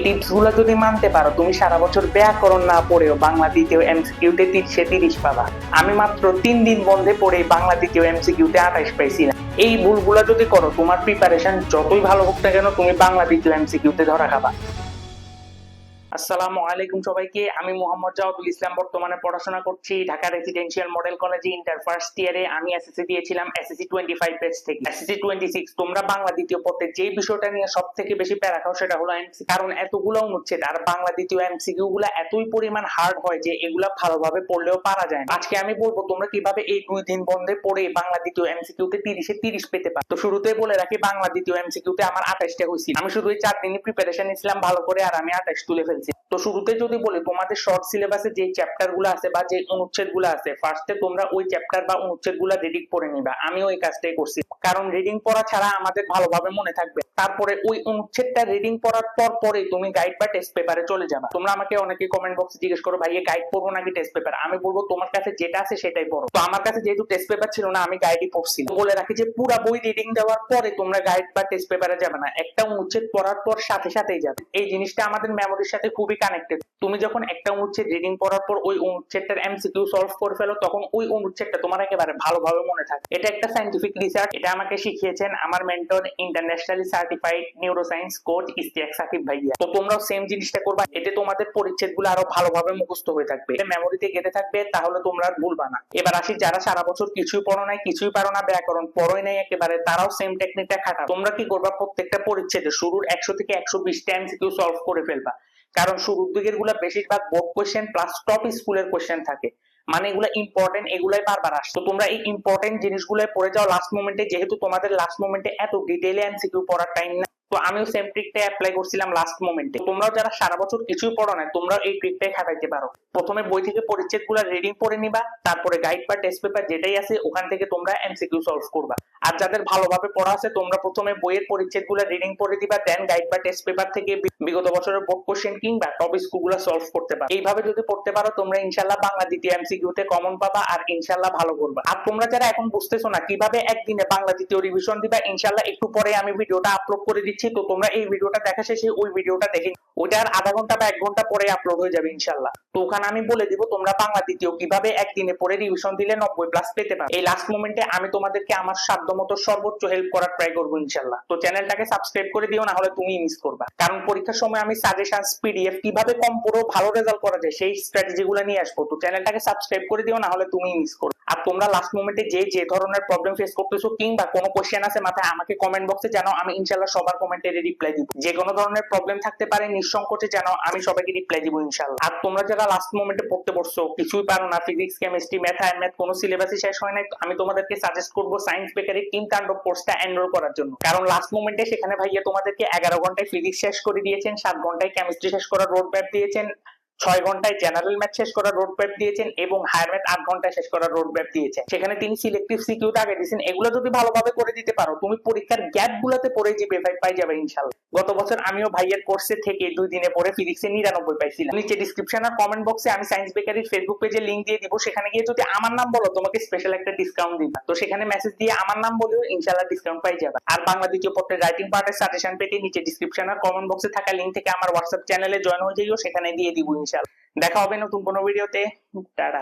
Tips গুলো যদি মানতে পারো তুমি সারা বছর ব্যাকরণ না পড়েও বাংলা দ্বিতীয় এমসিকিউতে 30 পাবা। আমি মাত্র 3 দিন বন্ধে পড়ে বাংলা দ্বিতীয় এমসিকিউতে 28 পাইছি না। এই ভুলগুলা যদি করো তোমার প্রিপারেশন যতই ভালো হোক না কেন তুমি বাংলা দ্বিতীয় এমসিকিউতে ধরা খাবা। আসসালামু আলাইকুম সবাইকে, আমি মোহাম্মদ জাওয়াদুল ইসলাম। বর্তমানে পড়াশোনা করছি ঢাকা রেসিডেন্সিয়াল মডেল কলেজে ইন্টার ফার্স্ট ইয়ারে। আমি এসএসসি দিয়েছিলাম এসএসসি 25 ব্যাচ থেকে এসএসসি 26। তোমরা বাংলা দ্বিতীয় পড়তে যে বিষয়টা নিয়ে সব থেকে বেশি প্যারা খাও সেটা হলো এমসিকিউ, কারণ এতগুলো অনুচ্ছেদ আর বাংলা দ্বিতীয় এমসিকিউ গুলা এতই পরিমাণ হার্ড হয় যে এগুলা ভালোভাবে পড়লেও পারা যায় না। আজকে আমি বলবো তোমরা কিভাবে এই 2 দিন বন্ধে পড়ে বাংলা দ্বিতীয় এমসিকিউতে 30 পেতে পারো। তো শুরুতেই বলে রাখি, বাংলা দ্বিতীয় এমসিকিউতে আমার 28টা হয়েছিল। আমি শুধু এই 4 দিনই প্রিপারেশন নিয়েছিলাম ভালো করে, আর আমি 28 তুলে ফেলছি। তো শুরুতে যদি বলি, তোমাদের শর্ট সিলেবাসে যে চ্যাপ্টার গুলো আছে বা যে অনুচ্ছেদ গুলো আছে, ফার্স্টে তোমরা ওই চ্যাপ্টার বা অনুচ্ছেদ গুলা রিডিং পড়ে নিবা। আমি ওই কাজটাই করছি, কারণ রিডিং পড়া ছাড়া আমাদের ভালোভাবে মনে থাকবে। তারপরে ওই অনুচ্ছেদটা রিডিং পড়ার পরে তুমি গাইড বা টেস্ট পেপারে চলে যাবা। তোমরা আমাকে অনেকে কমেন্ট বক্সে জিজ্ঞেস করো, ভাই গাইড পড়বো নাকি টেস্ট পেপার? আমি বলবো তোমার কাছে যেটা আছে সেটাই পড়ো। তো আমার কাছে যেহেতু টেস্ট পেপার ছিল না, আমি গাইডই পড়ছি। বলে রাখি যে পুরো বই রিডিং দেওয়ার পরে তোমরা গাইড বা টেস্ট পেপারে যাবে না, একটা অনুচ্ছেদ পড়ার পর সাথে সাথেই যাবে। এই জিনিসটা আমাদের মেমোরির সাথে খুবই কানেক্টেড। তুমি যখন একটা অনুচ্ছেদ রিডিং পড়ার পর ওই অনুচ্ছেদটার এমসিকিউ সলভ করে ফেলো, তখন ওই অনুচ্ছেদটা তোমার একেবারে ভালোভাবে মনে থাকে। এটা একটা সায়েন্টিফিক রিসার্চ। এটা আমাকে শিখিয়েছেন আমার mentor, internationally certified neuroscience coach Ishtiaq Sakib ভাইয়া। তো তোমরাও সেম জিনিসটা করবা, এতে তোমাদের পরিচ্ছেদগুলো আরো ভালোভাবে মুখস্থ হয়ে থাকবে, এটা মেমোরিতে গেঁথে থাকবে, তাহলে তোমরা আর ভুলবা না। এবার আসি যারা সারা বছর কিছুই পড়ো নাই, কিছুই পারো না, ব্যাকরণ পড়োই নাই একেবারে, তারাও সেম টেকনিকটা খাটাও। তোমরা কি করবা, প্রত্যেকটা পরিচ্ছেদে শুরুর 100 থেকে 120টা এমসিকিউ সলভ করে ফেলবা। কারণ শুরুর দিকের গুলা বেশিরভাগ বোর্ড কোশ্চেন প্লাস টপ স্কুলের কোশ্চেন থাকে, মানে এগুলা ইম্পর্টেন্ট, এগুলাই বারবার আসে। তো তোমরা এই ইম্পর্টেন্ট জিনিসগুলাই পড়ে যাও লাস্ট মোমেন্টে, যেহেতু তোমাদের লাস্ট মোমেন্টে এত ডিটেইলে এমসিকিউ পড়ার টাইম না। তো আমিও সেম ট্রিকটা অ্যাপ্লাই করছিলাম লাস্ট মোমেন্টে। তোমরাও যারা সারা বছর কিছুই পড়ো না, তোমরাও এই ট্রিকটাই খাটাইতে পারো। প্রথমে বই থেকে পরিচ্ছেদগুলো রিডিং পড়ে নিবা, তারপরে গাইড বা টেস্ট পেপার যেটাই আছে ওখান থেকে তোমরা এমসিকিউ সলভ করবা। আর যাদের ভালোভাবে পড়া আছে, তোমরা প্রথমে বইয়ের পরিচ্ছেদগুলো রিডিং পড়ে দিবা, দেন গাইড বা টেস্ট পেপার থেকে বিগত বছরের বোর্ড কোশ্চেন কিংবা টপ স্কুলগুলো সলভ করতে পারো। এইভাবে যদি পড়তে পারো, তোমরা ইনশাআল্লাহ বাংলা দ্বিতীয় এমসিকিউতে কমন পাবা আর ইনশাআল্লাহ ভালো করবা। আর তোমরা যারা এখন বুঝতেছো না কিভাবে একদিনে বাংলা দ্বিতীয় রিভিশন দিবা, ইনশাআল্লাহ একটু পরে আমি ভিডিওটা আপলোড করে দিচ্ছি। তো তোমরা এই ভিডিওটা দেখা শেষে ওই ভিডিওটা দেখে, ওইটার আধা ঘন্টা বা 1 ঘন্টা পরে আপলোড হয়ে যাবে ইনশাআল্লাহ। তো ওখানে আমি বলে দিব তোমরা বাংলা দ্বিতীয় কিভাবে একদিনে পরে রিভিশন দিলে 90+ পেতে পারো। এই লাস্ট মোমেন্টে আমি তোমাদেরকে আমার সাধ্যমতো সর্বোচ্চ হেল্প করার ট্রাই করবো ইনশাআল্লাহ। তো চ্যানেলটাকে সাবস্ক্রাইব করে দিও, না হলে তুমি মিস করবা। কারণ পরীক্ষার সময় আমি সাজেশনস, পিডিএফ কিভাবে কম পড়েও ভালো রেজাল্ট করা যায় সেই স্ট্র্যাটেজিগুলো নিয়ে আসবো। তো চ্যানেলটাকে সাবস্ক্রাইব করে দিও, না হলে তুমি মিস করবে। আর তোমরা লাস্ট মোমেন্টে যে ধরনের প্রবলেম ফেস করতেছো কিংবা কোনো কোশ্চেন আছে মাথায়, আমাকে কমেন্ট বক্সে জানাও, আমি ইনশাআল্লাহ সবার কমেন্টে রিপ্লাই দিব। যে কোনো ধরনের প্রবলেম থাকতে পারে নিঃসংকোচে জানাও, আমি সবাইকে রিপ্লাই দিব ইনশাআল্লাহ। আর তোমরা যারা লাস্ট মোমেন্টে পড়তে বসছো, কিছুই পারো না, ফিজিক্স, কেমিস্ট্রি, ম্যাথ, কোনো সিলেবাসই শেষ হয় নাই, আমি তোমাদেরকে সাজেস্ট করবো সায়েন্স বেকারি টিম তাণ্ডব কোর্সটা এনরোল করার জন্য। কারণ লাস্ট মোমেন্টে সেখানে ভাইয়া তোমাদেরকে 11 ঘন্টায় ফিজিক্স শেষ করে দিয়েছেন, 7 ঘন্টায় কেমিস্ট্রি শেষ করার রোড ম্যাপ দিয়েছেন, 6 ঘন্টায় জেনারেল ম্যাথ শেষ করার রোড ম্যাপ দিয়েছেন এবং হায়ার ম্যাথ 8 ঘন্টায় শেষ করার রোড ম্যাপ দিয়েছেন। সেখানে তিনি সিলেক্টিভ সিকিউটা আগে দিয়েছেন। এগুলো যদি ভালোভাবে করে দিতে পারো, তুমি পরীক্ষার গ্যাপ গুলাতে পড়ে জিপিএ 5 পাই যাবে ইনশাআল্লাহ। গত বছর আমিও ভাইয়ের কোর্সে থেকে 2 দিনে পড়ে ফিজিক্সে 99 পাইছিলাম। নিচে ডেসক্রিপশন আর কমেন্ট বক্সে আমি সায়েন্স বেকারির ফেসবুক পেজে লিংক দিয়ে দিব, সেখানে গিয়ে যদি আমার নাম বলো তোমাকে স্পেশাল একটা ডিসকাউন্ট দিবা। তো সেখানে মেসেজ দিয়ে আমার নাম বলেও ইনশাআল্লাহ ডিসকাউন্ট পাই যাবে। আর বাংলা দ্বিতীয় পত্রের রাইটিং পার্টের সাজেশন পেতে নিচে ডেসক্রিপশন আর কমেন্ট বক্সে থাকা লিংক থেকে আমার হোয়াটসঅ্যাপ চ্যানেলে জয়েন হয়ে যাইও, সেখানে দিয়ে দিব ইনশাআল্লাহ। দেখা হবে নতুন কোনো ভিডিওতে। টাটা।